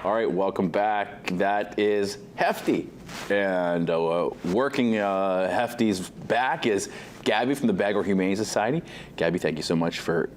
All right, welcome back. That is Hefty. And working Hefty's back is Gabby from the Bangor Humane Society. Gabby, thank you so much for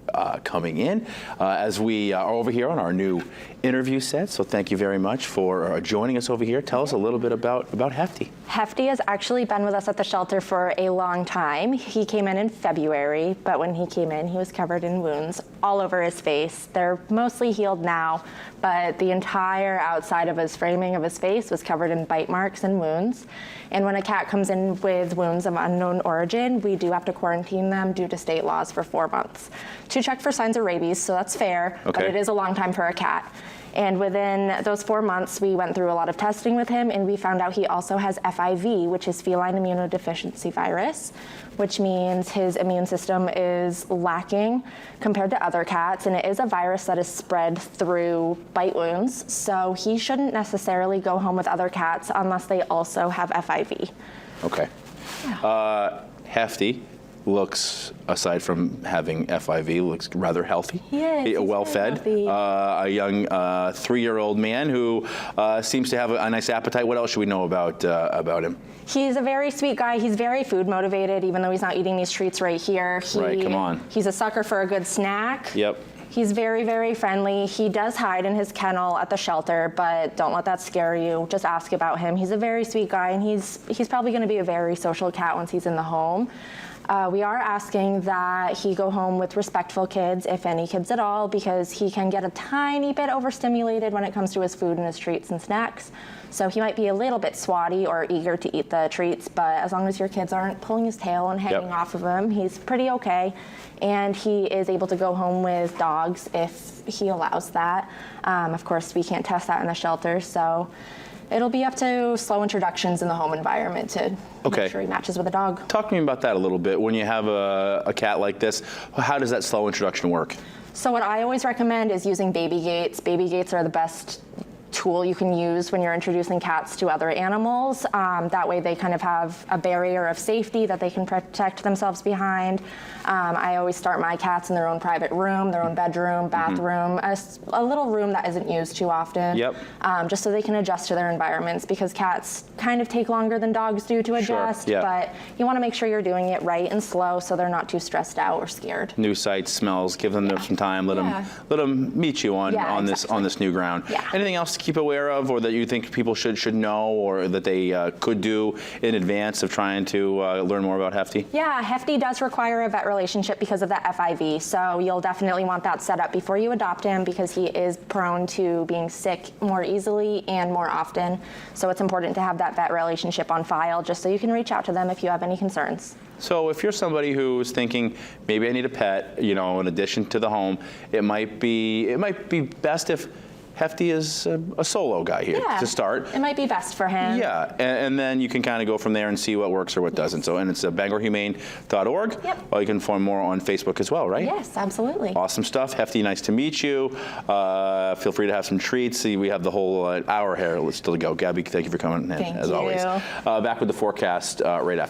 coming in as we are over here on our new interview set. So thank you very much for joining us over here. Tell us a little bit about Hefty. Hefty has actually been with us at the shelter for a long time. He came in February, but when he came in, he was covered in wounds all over his face. They're mostly healed now, but the entire outside of his framing of his face was covered in bite marks and wounds. And when a cat comes in with wounds of unknown origin, we do have to quarantine them due to state laws for 4 months to check for signs of rabies, so that's fair, okay. But it is a long time for a cat. And within those 4 months, we went through a lot of testing with him, and we found out he also has FIV, which is feline immunodeficiency virus, which means his immune system is lacking compared to other cats, and it is a virus that is spread through bite wounds, so he shouldn't necessarily go home with other cats unless they also have FIV. Okay. Yeah. Hefty looks, aside from having FIV, looks rather healthy. He's well-fed. A young 3-year-old man who seems to have a nice appetite. What else should we know about him? He's a very sweet guy. He's very food motivated, even though he's not eating these treats right here. Right, come on. He's a sucker for a good snack. Yep. He's very, very friendly. He does hide in his kennel at the shelter, but don't let that scare you. Just ask about him. He's a very sweet guy, and he's probably going to be a very social cat once he's in the home. We are asking that he go home with respectful kids, if any kids at all, because he can get a tiny bit overstimulated when it comes to his food and his treats and snacks. So he might be a little bit swatty or eager to eat the treats, but as long as your kids aren't pulling his tail and hanging off of him, he's pretty okay. And he is able to go home with dogs if he allows that. Of course, we can't test that in the shelter, so it'll be up to slow introductions in the home environment to make sure he matches with a dog. Talk to me about that a little bit. When you have a cat like this, how does that slow introduction work? So what I always recommend is using baby gates. Baby gates are the best tool you can use when you're introducing cats to other animals. That way they kind of have a barrier of safety that they can protect themselves behind. I always start my cats in their own private room, their own bedroom, bathroom, a little room that isn't used too often, just so they can adjust to their environments, because cats kind of take longer than dogs do to adjust, but you want to make sure you're doing it right and slow so they're not too stressed out or scared. New sights, smells, give them some time, let them meet you on this new ground. Anything else to keep aware of, or that you think people should know, or that they could do in advance of trying to learn more about Hefty? Yeah, Hefty does require a vet relationship because of that FIV, so you'll definitely want that set up before you adopt him, because he is prone to being sick more easily and more often. So it's important to have that vet relationship on file, just so you can reach out to them if you have any concerns. So if you're somebody who's thinking, maybe I need a pet, you know, in addition to the home, it might be best if Hefty is a solo guy here to start. It might be best for him. Yeah, and then you can kind of go from there and see what works or what doesn't. So, and it's BangorHumane.org. Or you can find more on Facebook as well, right? Yes, absolutely. Awesome stuff. Hefty, nice to meet you. Feel free to have some treats. See, we have the whole hour here still to go. Gabby, thank you for coming in, as always. Back with the forecast right after.